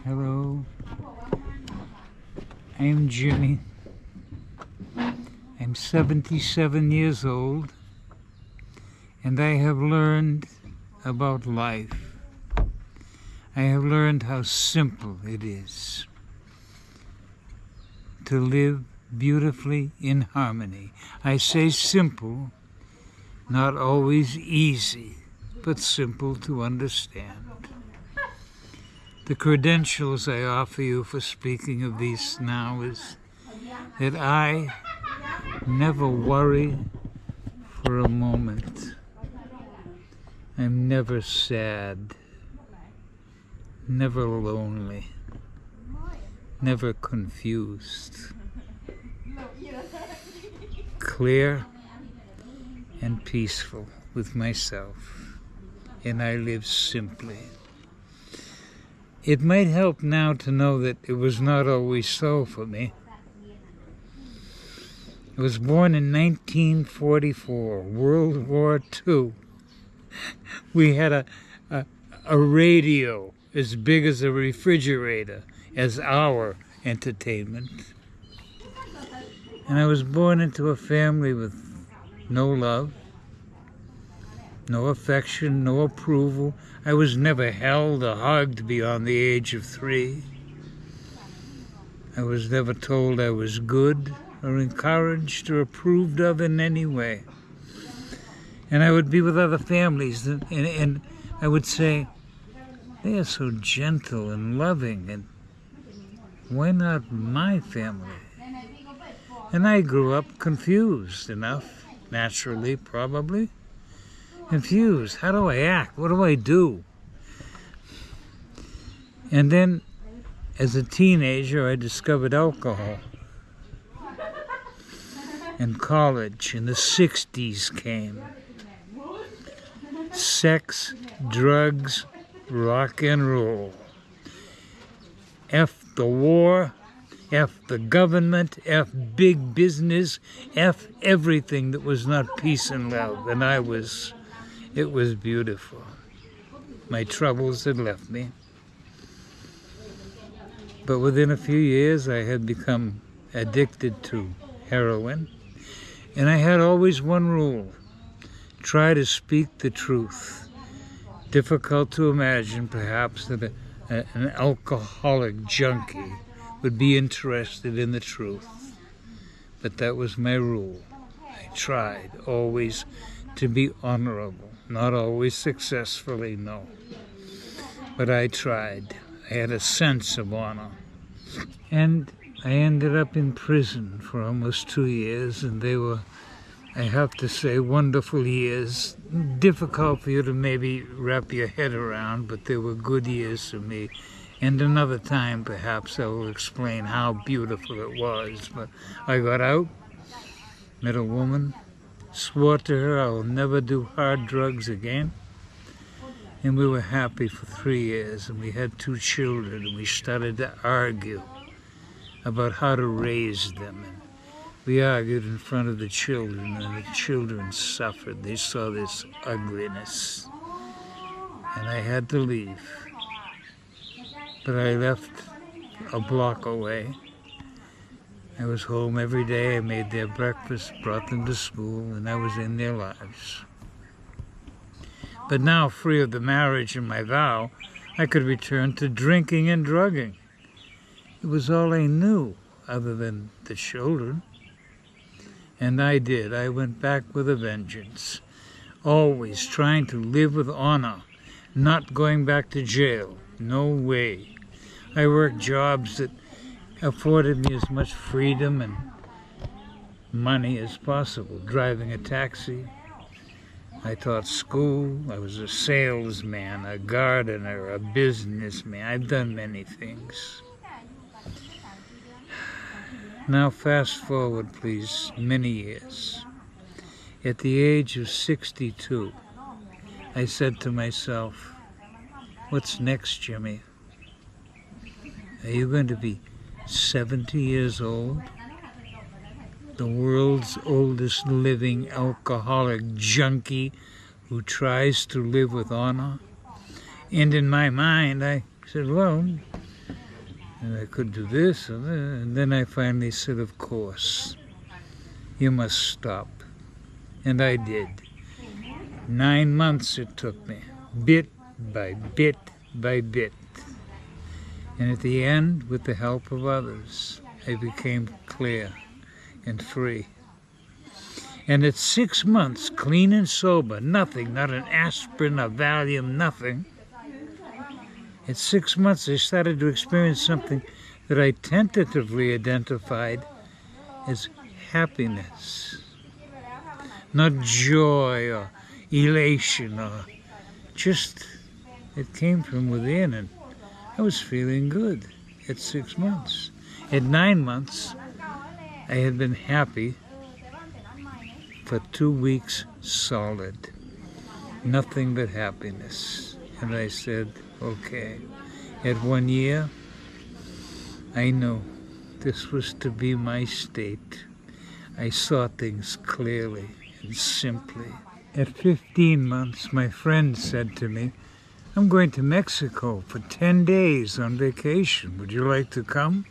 Hello, I'm Jimmy. I'm 77 years old, and I have learned about life. I have learned how simple it is to live beautifully in harmony. I say simple, not always easy, but simple to understand. The credentials I offer you for speaking of these now is that I never worry for a moment. I'm never sad, never lonely, never confused. Clear and peaceful with myself, and I live simply. It might help now to know that it was not always so for me. I was born in 1944, World War II. We had a radio as big as a refrigerator as our entertainment. And I was born into a family with no love, no affection, no approval. I was never held or hugged beyond the age of 3. I was never told I was good or encouraged or approved of in any way. And I would be with other families, and I would say, they are so gentle and loving, and why not my family? And I grew up confused enough, naturally, probably. Confused. How do I act? What do I do? And then, as a teenager, I discovered alcohol. And college, and the 60s came. Sex, drugs, rock and roll. F the war, F the government, F big business, F everything that was not peace and love. And it was beautiful. My troubles had left me. But within a few years, I had become addicted to heroin. And I had always one rule: try to speak the truth. Difficult to imagine, perhaps, that an alcoholic junkie would be interested in the truth. But that was my rule. I tried always to be honorable. Not always successfully, no. But I tried. I had a sense of honor. And I ended up in prison for almost 2 years, and they were, I have to say, wonderful years. Difficult for you to maybe wrap your head around, but they were good years for me. And another time, perhaps, I will explain how beautiful it was. But I got out, met a woman, swore to her I will never do hard drugs again. And we were happy for 3 years, and we had 2 children, and we started to argue about how to raise them. And we argued in front of the children, and the children suffered. They saw this ugliness. And I had to leave. But I left a block away. I was home every day. I made their breakfast, brought them to school, and I was in their lives. But now, free of the marriage and my vow, I could return to drinking and drugging. It was all I knew, other than the children. And I did. I went back with a vengeance, always trying to live with honor, not going back to jail. No way. I worked jobs that afforded me as much freedom and money as possible. Driving a taxi. I taught school. I was a salesman, a gardener, a businessman. I've done many things. Now fast forward, please, many years. At the age of 62, I said to myself, what's next, Jimmy? Are you going to be 70 years old? The world's oldest living alcoholic junkie who tries to live with honor? And in my mind, I said, well, and I could do this and that. And then I finally said, of course, you must stop. And I did. 9 months it took me, bit by bit by bit. And at the end, with the help of others, I became clear and free. And at 6 months, clean and sober, nothing, not an aspirin, a Valium, nothing. At 6 months, I started to experience something that I tentatively identified as happiness. Not joy or elation, or just, it came from within, and I was feeling good at 6 months. At 9 months, I had been happy for 2 weeks solid. Nothing but happiness. And I said, okay. At 1 year, I knew this was to be my state. I saw things clearly and simply. At 15 months, my friend said to me, I'm going to Mexico for 10 days on vacation. Would you like to come?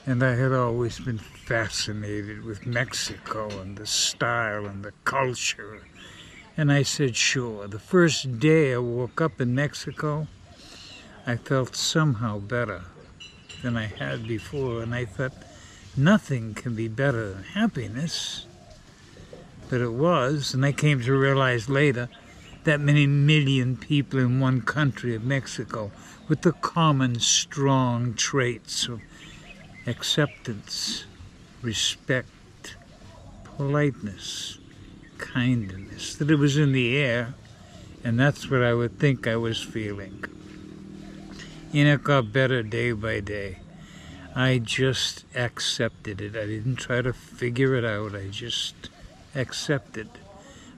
And I had always been fascinated with Mexico and the style and the culture. And I said, sure. The first day I woke up in Mexico, I felt somehow better than I had before. And I thought, nothing can be better than happiness. But it was, and I came to realize later, that many million people in one country of Mexico with the common strong traits of acceptance, respect, politeness, kindness, that it was in the air, and that's what I would think I was feeling. And it got better day by day. I just accepted it. I didn't try to figure it out. I just accepted.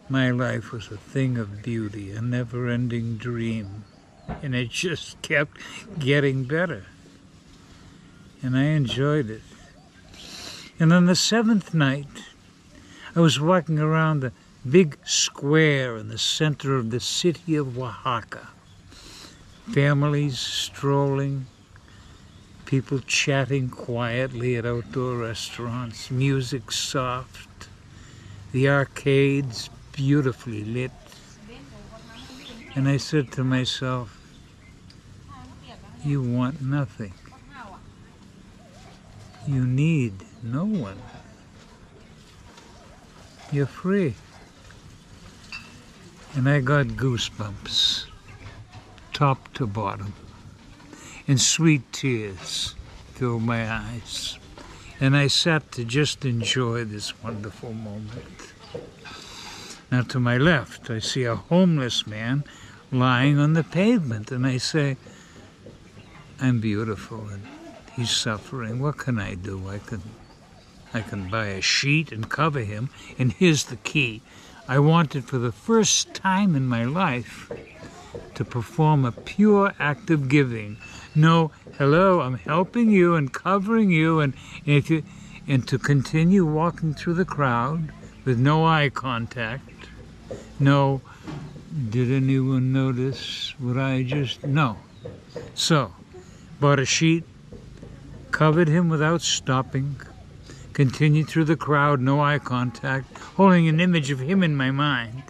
My life was a thing of beauty, a never-ending dream, and it just kept getting better. And I enjoyed it. And on the 7th night, I was walking around the big square in the center of the city of Oaxaca. Families strolling, people chatting quietly at outdoor restaurants, music soft, the arcades beautifully lit. And I said to myself, you want nothing. You need no one. You're free. And I got goosebumps, top to bottom, and sweet tears filled my eyes. And I sat to just enjoy this wonderful moment. Now to my left, I see a homeless man lying on the pavement, and I say, I'm beautiful, and he's suffering. What can I do? I can buy a sheet and cover him, and here's the key. I wanted for the first time in my life to perform a pure act of giving. No, hello, I'm helping you and covering you, and to continue walking through the crowd with no eye contact. No, did anyone notice what I just... No. So, bought a sheet, covered him without stopping, continued through the crowd, no eye contact, holding an image of him in my mind.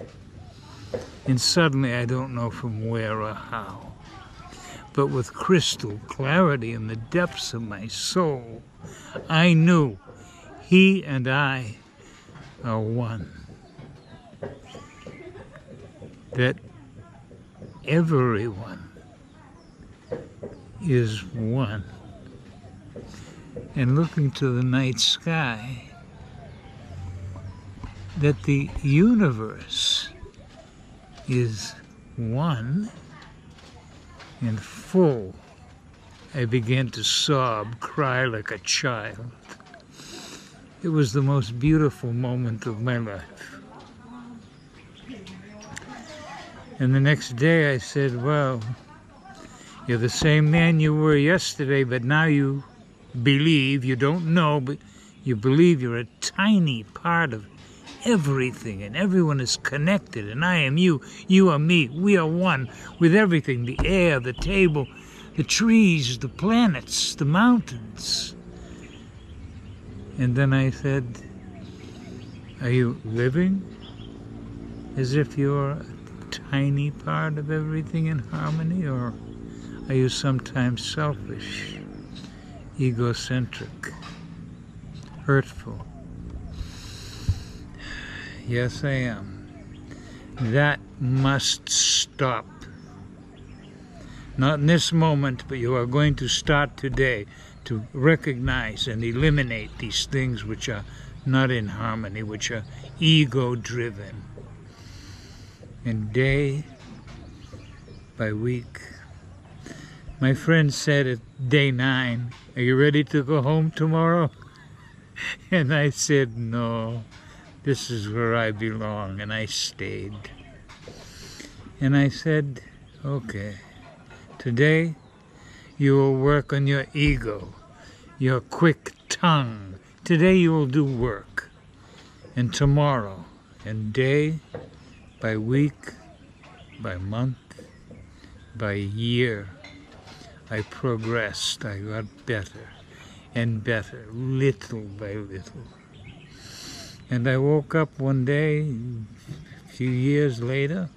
And suddenly, I don't know from where or how, but with crystal clarity in the depths of my soul, I knew he and I are one. That everyone is one. And looking to the night sky, that the universe is one and full. I began to sob, cry like a child. It was the most beautiful moment of my life. And the next day I said, well, you're the same man you were yesterday, but now you believe, you don't know, but you believe you're a tiny part of everything, and everyone is connected, and I am you, you are me, we are one with everything, the air, the table, the trees, the planets, the mountains. And then I said, are you living as if you're a tiny part of everything in harmony, or are you sometimes selfish, egocentric, hurtful? Yes, I am. That must stop. Not in this moment, but you are going to start today to recognize and eliminate these things which are not in harmony, which are ego-driven. And day by week. My friend said at day 9, are you ready to go home tomorrow? And I said, no, this is where I belong, and I stayed. And I said, okay, today you will work on your ego, your quick tongue. Today you will do work. And tomorrow, and day by week, by month, by year, I progressed. I got better and better, little by little. And I woke up one day, a few years later,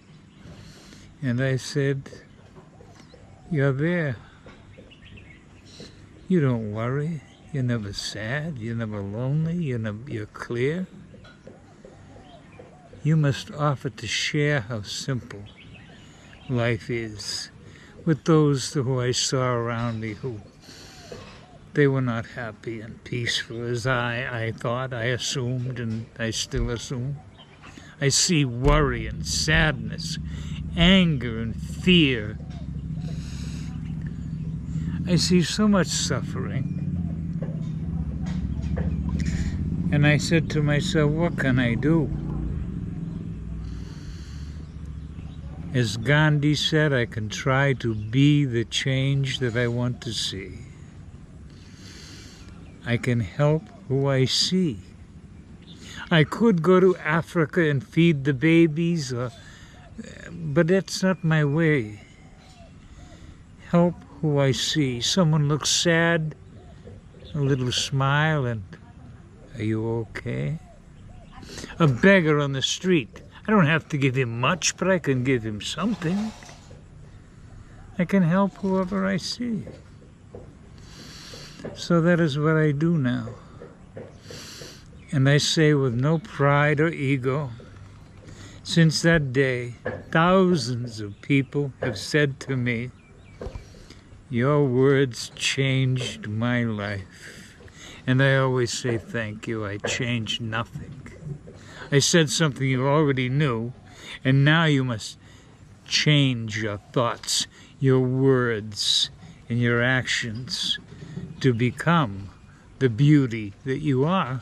and I said, you're there. You don't worry. You're never sad. You're never lonely. You're clear. You must offer to share how simple life is with those who I saw around me who they were not happy and peaceful as I thought, I assumed, and I still assume. I see worry and sadness, anger and fear. I see so much suffering. And I said to myself, what can I do? As Gandhi said, I can try to be the change that I want to see. I can help who I see. I could go to Africa and feed the babies, but that's not my way. Help who I see. Someone looks sad, a little smile, and are you okay? A beggar on the street. I don't have to give him much, but I can give him something. I can help whoever I see. So that is what I do now. And I say with no pride or ego, since that day, thousands of people have said to me, your words changed my life. And I always say thank you. I changed nothing. I said something you already knew, and now you must change your thoughts, your words, and your actions to become the beauty that you are.